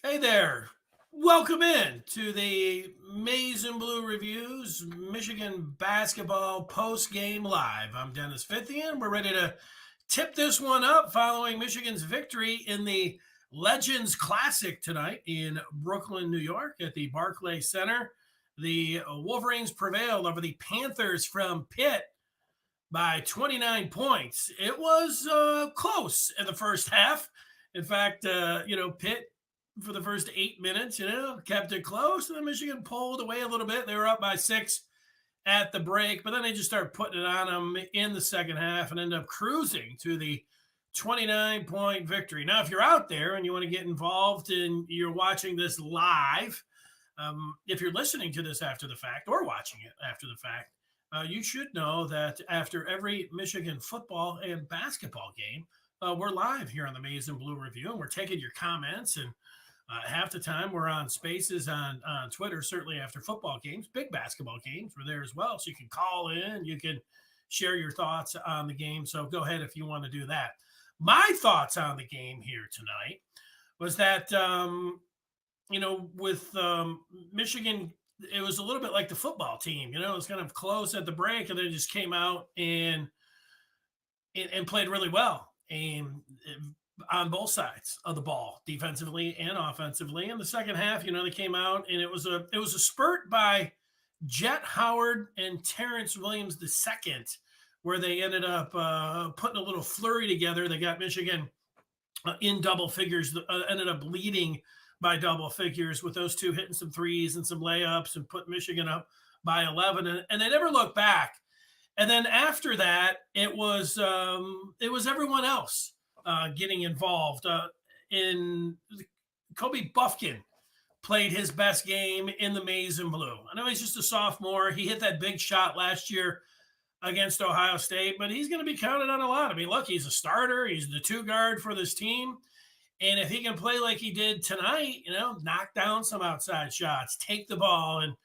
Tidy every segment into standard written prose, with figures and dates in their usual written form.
Hey there. Welcome in to the Maize and Blue Reviews Michigan Basketball Post Game Live. I'm Dennis Fithian. We're ready to tip this one up following Michigan's victory in the Legends Classic tonight in Brooklyn, New York at the Barclays Center. The Wolverines prevailed over the Panthers from Pitt by 29 points. It was close in the first half. In fact, Pitt for the first 8 minutes, kept it close. And then Michigan pulled away a little bit. They were up by 6 at the break, but then they just started putting it on them in the second half and ended up cruising to the 29-point victory. Now, if you're out there and you want to get involved and you're watching this live, if you're listening to this after the fact or watching it after the fact, you should know that after every Michigan football and basketball game, we're live here on the Maize and Blue Review, and we're taking your comments. And half the time we're on Spaces on Twitter, certainly after football games. Big basketball games, we're there as well. So you can call in, you can share your thoughts on the game. So go ahead if you want to do that. My thoughts on the game here tonight was that, with Michigan, it was a little bit like the football team. It was kind of close at the break, and then just came out and played really well. And on both sides of the ball, defensively and offensively. In the second half, they came out, and it was a spurt by Jet Howard and Terrence Williams II, where they ended up putting a little flurry together. They got Michigan in double figures, ended up leading by double figures with those two hitting some threes and some layups and put Michigan up by 11, and they never looked back. And then after that, it was everyone else getting involved. In Kobe Buffkin played his best game in the Maize and Blue. I know he's just a sophomore. He hit that big shot last year against Ohio State, but he's going to be counted on a lot. I mean, look, he's a starter. He's the two guard for this team. And if he can play like he did tonight, knock down some outside shots, take the ball, and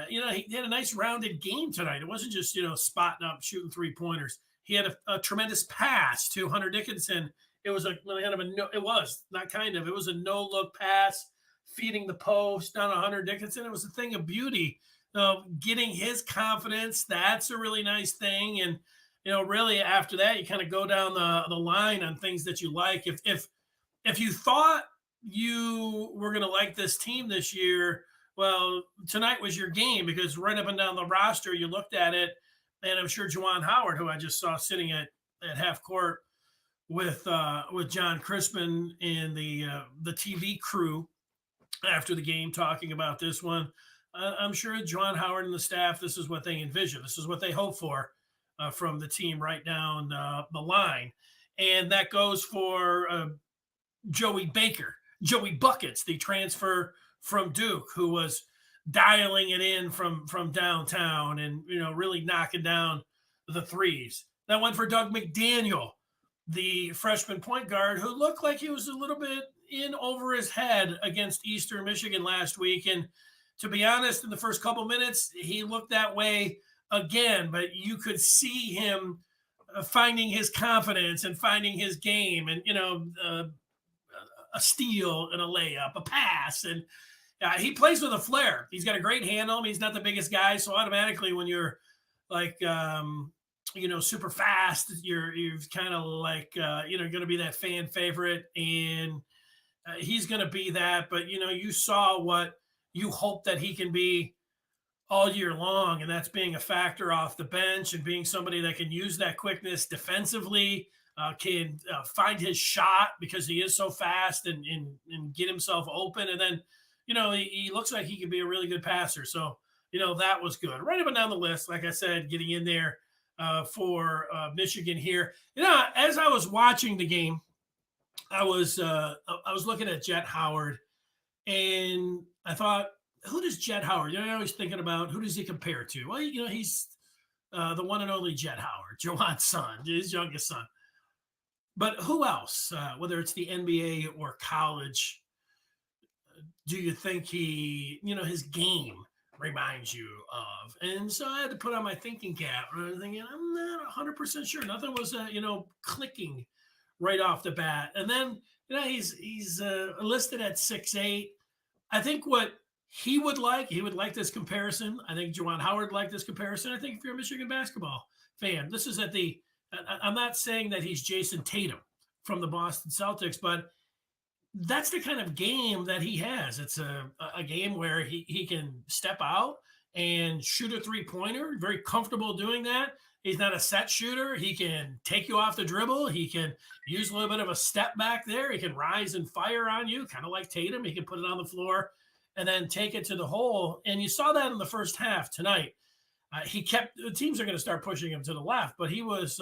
he had a nice rounded game tonight. It wasn't just, spotting up, shooting 3-pointers. He had a tremendous pass to Hunter Dickinson. It was it was a no-look pass, feeding the post down to Hunter Dickinson. It was a thing of beauty. Getting his confidence, that's a really nice thing. And, really after that, you kind of go down the line on things that you like. If you thought you were going to like this team this year, well, tonight was your game, because right up and down the roster, you looked at it, and I'm sure Juwan Howard, who I just saw sitting at half court with John Crispin and the TV crew after the game talking about this one, I'm sure Juwan Howard and the staff, this is what they envision. This is what they hope for from the team right down the line. And that goes for Joey Buckets, the transfer from Duke, who was dialing it in from downtown and really knocking down the threes. That went for Doug McDaniel, the freshman point guard, who looked like he was a little bit in over his head against Eastern Michigan last week. And to be honest, in the first couple minutes, he looked that way again, but you could see him finding his confidence and finding his game, and a steal and a layup, a pass, and he plays with a flair. He's got a great handle. I mean, he's not the biggest guy, so automatically when you're like super fast, you're kind of like going to be that fan favorite, and he's going to be that. But you saw what you hope that he can be all year long, and that's being a factor off the bench and being somebody that can use that quickness defensively. Can find his shot because he is so fast and get himself open. And then, he looks like he can be a really good passer. So, that was good. Right up and down the list, like I said, getting in there for Michigan here. As I was watching the game, I was looking at Jet Howard, and I thought, who does Jet Howard? I was thinking about, who does he compare to? Well, he's the one and only Jet Howard, Juwan's son, his youngest son. But who else, whether it's the NBA or college, do you think his game reminds you of? And so I had to put on my thinking cap. And I was thinking, I'm not 100% sure. Nothing was, clicking right off the bat. And then, he's listed at 6'8". I think what he would like this comparison. I think Juwan Howard liked this comparison. I think if you're a Michigan basketball fan, this is at the. I'm not saying that he's Jason Tatum from the Boston Celtics, but that's the kind of game that he has. It's a game where he can step out and shoot a 3-pointer, very comfortable doing that. He's not a set shooter. He can take you off the dribble. He can use a little bit of a step back there. He can rise and fire on you, kind of like Tatum. He can put it on the floor and then take it to the hole. And you saw that in the first half tonight. He kept the teams are going to start pushing him to the left, but he was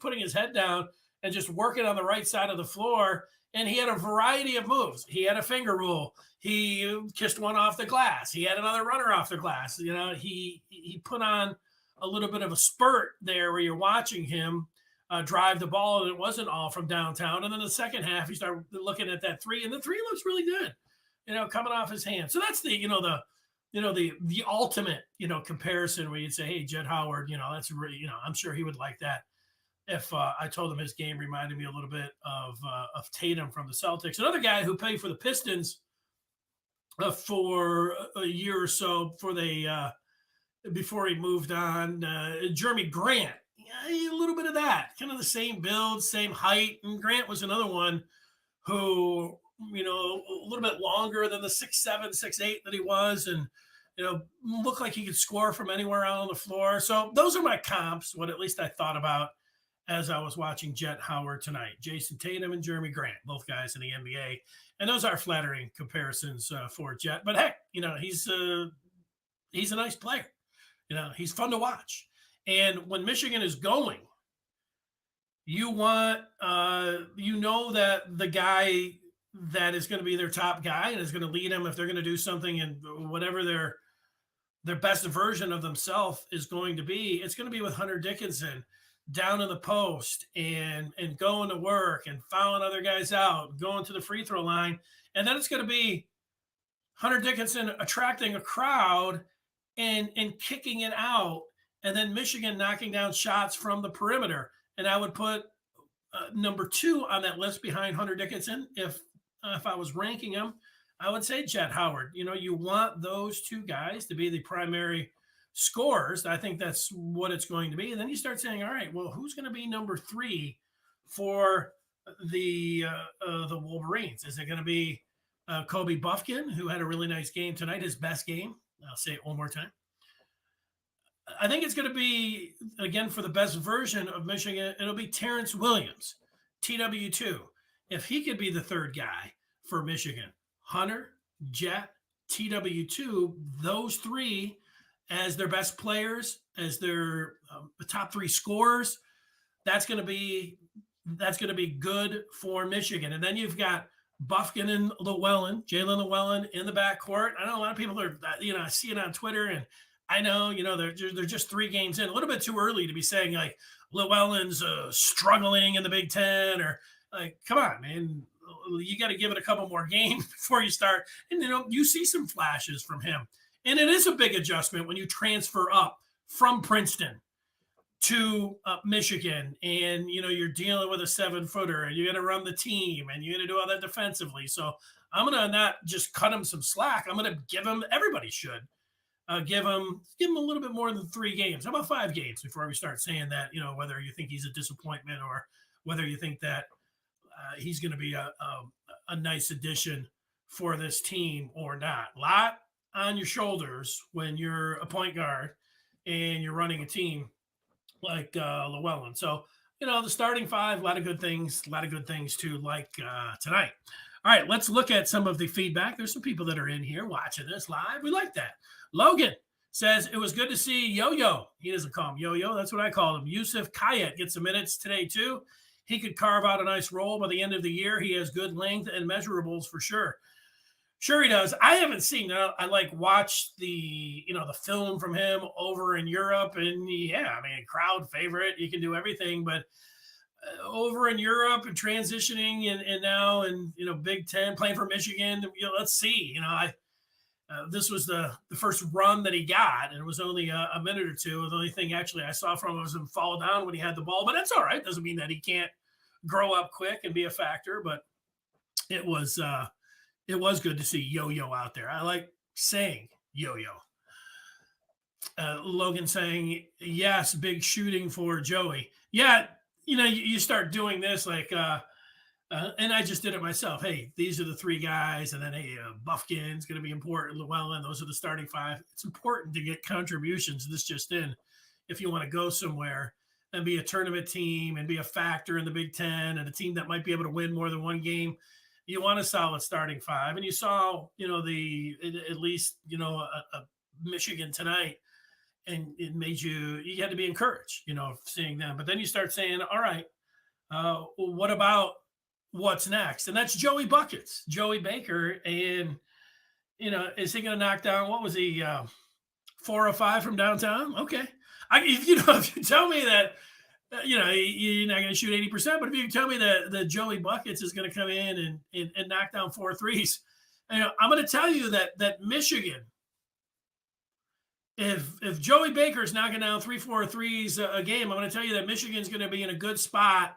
putting his head down and just working on the right side of the floor. And he had a variety of moves. He had a finger roll. He kissed one off the glass. He had another runner off the glass. He put on a little bit of a spurt there where you're watching him drive the ball, and it wasn't all from downtown. And then the second half, you start looking at that three, and the three looks really good, coming off his hand. So that's the ultimate, comparison where you'd say, hey, Jett Howard, that's really, I'm sure he would like that. If I told him his game reminded me a little bit of Tatum from the Celtics. Another guy who played for the Pistons for a year or so before he moved on, Jeremy Grant. Yeah, a little bit of that, kind of the same build, same height. And Grant was another one who, a little bit longer than the 6'7", 6'8" that he was, and looked like he could score from anywhere out on the floor. So those are my comps, what at least I thought about as I was watching Jett Howard tonight. Jason Tatum and Jeremy Grant, both guys in the NBA. And those are flattering comparisons for Jett. But heck, he's a nice player. He's fun to watch. And when Michigan is going, you want, that the guy that is going to be their top guy and is going to lead them if they're going to do something and whatever their best version of themselves is going to be, it's going to be with Hunter Dickinson down in the post and going to work and fouling other guys out, going to the free throw line. And then it's going to be Hunter Dickinson attracting a crowd and kicking it out, and then Michigan knocking down shots from the perimeter. And I would put number 2 on that list behind Hunter Dickinson. If I was ranking him, I would say Jett Howard. You want those two guys to be the primary scorers. I think that's what it's going to be. And then you start saying, all right, well, who's going to be number 3 for the Wolverines? Is it going to be Kobe Buffkin, who had a really nice game tonight, his best game? I'll say it one more time. I think it's going to be, again, for the best version of Michigan, it'll be Terrence Williams, TW2. If he could be the third guy for Michigan, Hunter, Jett, TW2, those 3 as their best players, as their top 3 scorers, that's going to be good for Michigan. And then you've got Buffkin and Jalen Llewellyn in the backcourt. I know a lot of people are, I see it on Twitter, and I know, they're just 3 games in. A little bit too early to be saying like Llewellyn's struggling in the Big Ten, or like, come on, man, you got to give it a couple more games before you start. And you see some flashes from him, and it is a big adjustment when you transfer up from Princeton to Michigan, and you're dealing with a 7-footer, and you're going to run the team, and you're going to do all that defensively. So I'm going to not just cut him some slack. I'm going to give him, everybody should give him a little bit more than 3 games. How about 5 games before we start saying that, whether you think he's a disappointment or whether you think that he's going to be a nice addition for this team or not. A lot on your shoulders when you're a point guard and you're running a team like Llewellyn. So, the starting 5, a lot of good things to like tonight. All right, let's look at some of the feedback. There's some people that are in here watching this live. We like that. Logan says, it was good to see Yo-Yo. He doesn't call him Yo-Yo. That's what I call him. Yusuf Kayet gets some minutes today, too. He could carve out a nice role by the end of the year. He has good length and measurables for sure. Sure he does. I haven't seen it. I watched the film from him over in Europe, and crowd favorite. He can do everything, but over in Europe and transitioning and now in Big Ten, playing for Michigan, let's see. This was the first run that he got, and it was only a minute or 2. The only thing actually I saw from him was him fall down when he had the ball, but that's all right. Doesn't mean that he can't grow up quick and be a factor, but it was uh, it was good to see Yo-Yo out there. I like saying Yo-Yo. Logan saying yes, big shooting for Joey. Yeah, you start doing this like and I just did it myself. Hey, these are the three guys, and then hey, Buffkin's going to be important. Llewellyn, those are the starting five. It's important to get contributions. This just in, if you want to go somewhere and be a tournament team and be a factor in the Big Ten and a team that might be able to win more than one game, you want a solid starting five. And you saw, at least a Michigan tonight, and it made you had to be encouraged, seeing them. But then you start saying, all right, well, what about what's next? And that's Joey Buckets, Joey Baker. And, is he going to knock down, what was he, 4 or 5 from downtown? Okay. If you tell me that, you're not going to shoot 80%, but if you can tell me that Joey Buckets is going to come in and knock down 4 threes, I'm going to tell you that Michigan, if Joey Baker is knocking down 3-4 threes a game, I'm going to tell you that Michigan's going to be in a good spot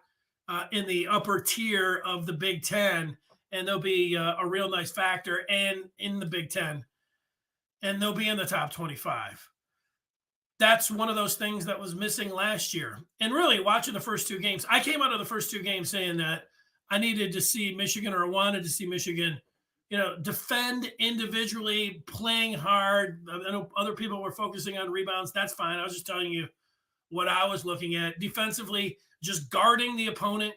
in the upper tier of the Big Ten, and they'll be a real nice factor and in the Big Ten, and they'll be in the top 25. That's one of those things that was missing last year. And really, watching the first 2 games, I came out of the first 2 games saying that I needed to see Michigan, or wanted to see Michigan, defend individually, playing hard. I know other people were focusing on rebounds. That's fine. I was just telling you what I was looking at. Defensively, just guarding the opponent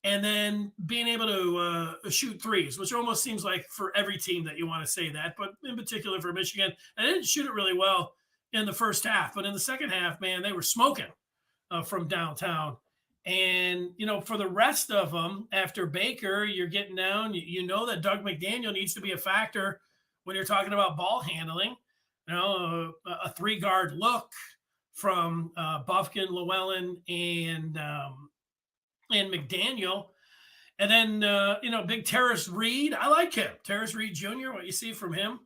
and then being able to shoot threes, which almost seems like for every team that you want to say that, but in particular for Michigan. And they didn't shoot it really well in the first half, but in the second half, man, they were smoking from downtown. And, for the rest of them, after Baker, you're getting down. You know that Doug McDaniel needs to be a factor when you're talking about ball handling. A 3-guard look from Buffkin, Llewellyn, and McDaniel. And then, big Terrace Reed. I like him. Terrace Reed Jr., what you see from him.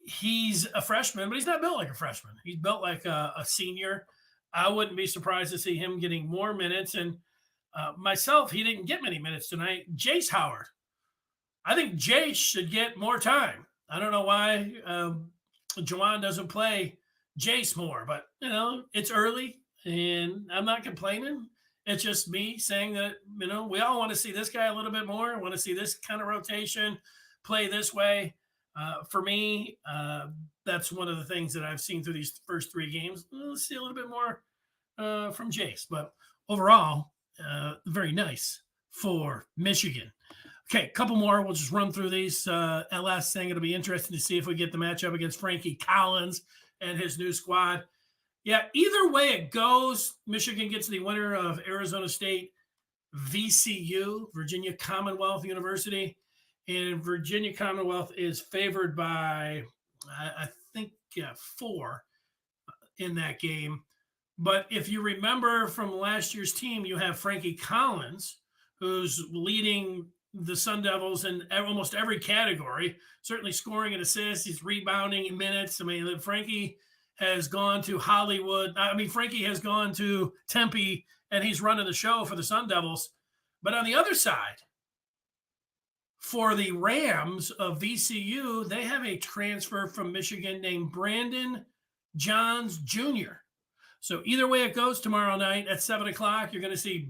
He's a freshman, but he's not built like a freshman. He's built like a senior. I wouldn't be surprised to see him getting more minutes. And myself, he didn't get many minutes tonight. Jace Howard. I think Jace should get more time. I don't know why Juwan doesn't play Jace more, but, it's early and I'm not complaining. It's just me saying that, we all want to see this guy a little bit more. I want to see this kind of rotation play this way. For me, that's one of the things that I've seen through these first 3 games. Let's see a little bit more from Jace, but overall, very nice for Michigan. Okay, a couple more. We'll just run through these. LS saying it'll be interesting to see if we get the matchup against Frankie Collins and his new squad. Yeah, either way it goes, Michigan gets the winner of Arizona State, VCU, Virginia Commonwealth University. And Virginia Commonwealth is favored by, I think, 4 in that game. But if you remember from last year's team, you have Frankie Collins, who's leading the Sun Devils in almost every category, certainly scoring and assists. He's rebounding in minutes. I mean, Frankie has gone to Hollywood. Frankie has gone to Tempe, and he's running the show for the Sun Devils. But on the other side, for the Rams of VCU, they have a transfer from Michigan named Brandon Johns Jr. So either way it goes tomorrow night at 7 o'clock, you're going to see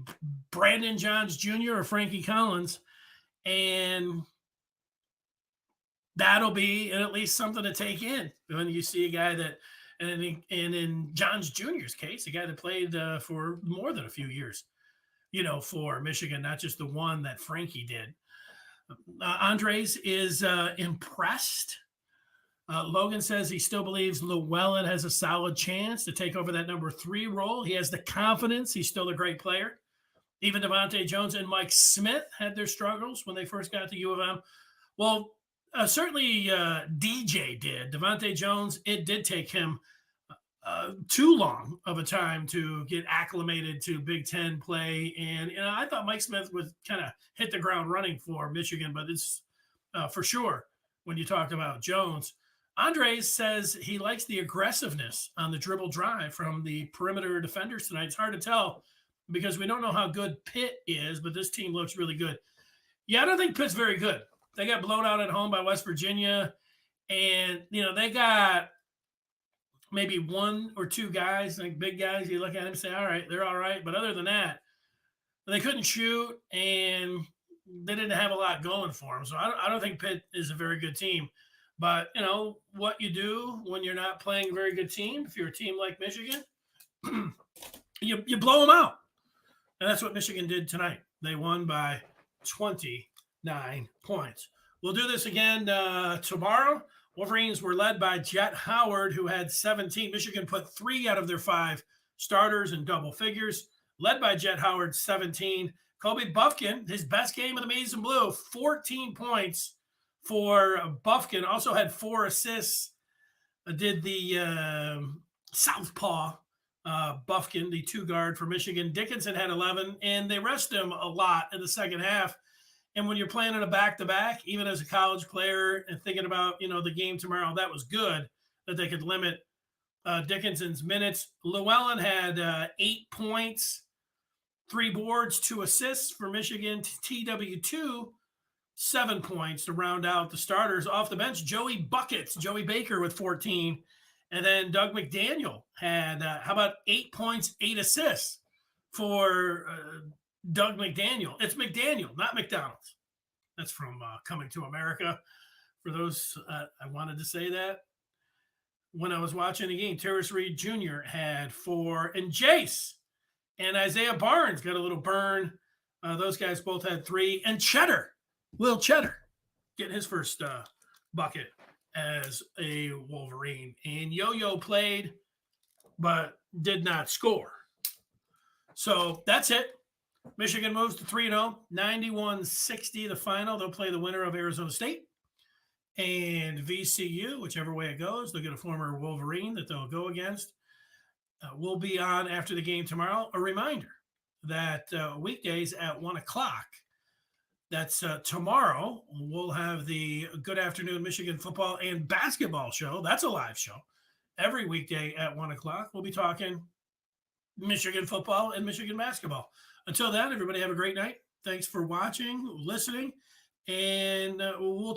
Brandon Johns Jr. or Frankie Collins. And that'll be at least something to take in when you see a guy that, and in Johns Jr.'s case, a guy that played for more than a few years, for Michigan, not just the one that Frankie did. Andres is impressed. Logan says he still believes Llewellyn has a solid chance to take over that number 3 role. He has the confidence. He's still a great player. Even Devontae Jones and Mike Smith had their struggles when they first got to U of M. Well, certainly DJ did. Devontae Jones, it did take him too long of a time to get acclimated to Big Ten play. And I thought Mike Smith would kind of hit the ground running for Michigan, but it's for sure when you talked about Jones. Andres says he likes the aggressiveness on the dribble drive from the perimeter defenders tonight. It's hard to tell because we don't know how good Pitt is, but this team looks really good. Yeah, I don't think Pitt's very good. They got blown out at home by West Virginia, and they got maybe one or two guys, like big guys. You look at them and say, all right, they're all right. But other than that, they couldn't shoot and they didn't have a lot going for them. So I don't think Pitt is a very good team. But, what you do when you're not playing a very good team, if you're a team like Michigan, you blow them out. And that's what Michigan did tonight. They won by 29 points. We'll do this again tomorrow. Wolverines were led by Jet Howard, who had 17. Michigan put 3 out of their 5 starters in double figures, led by Jet Howard, 17. Kobe Buffkin, his best game of the Maize and Blue, 14 points for Buffkin. Also had 4 assists. Did the southpaw Buffkin, the 2 guard for Michigan. Dickinson had 11, and they rested him a lot in the second half. And when you're playing in a back-to-back, even as a college player and thinking about, the game tomorrow, that was good that they could limit Dickinson's minutes. Llewellyn had 8 points, 3 boards, 2 assists for Michigan. TW2, 7 points to round out the starters. Off the bench, Joey Baker with 14. And then Doug McDaniel had, how about 8 points, 8 assists for Doug McDaniel. It's McDaniel, not McDonald's. That's from Coming to America. For those, I wanted to say that when I was watching the game. Terrace Reed Jr. had 4, and Jace and Isaiah Barnes got a little burn. Those guys both had 3, and Will Cheddar, getting his first bucket as a Wolverine. And Yo-Yo played, but did not score. So that's it. Michigan moves to 3-0, 91-60 the final. They'll play the winner of Arizona State and VCU, whichever way it goes. They'll get a former Wolverine that they'll go against. We'll be on after the game tomorrow. A reminder that weekdays at 1 o'clock, that's tomorrow, we'll have the Good Afternoon Michigan Football and Basketball show. That's a live show. Every weekday at 1 o'clock, we'll be talking Michigan football and Michigan basketball. Until then, everybody have a great night. Thanks for watching, listening, and we'll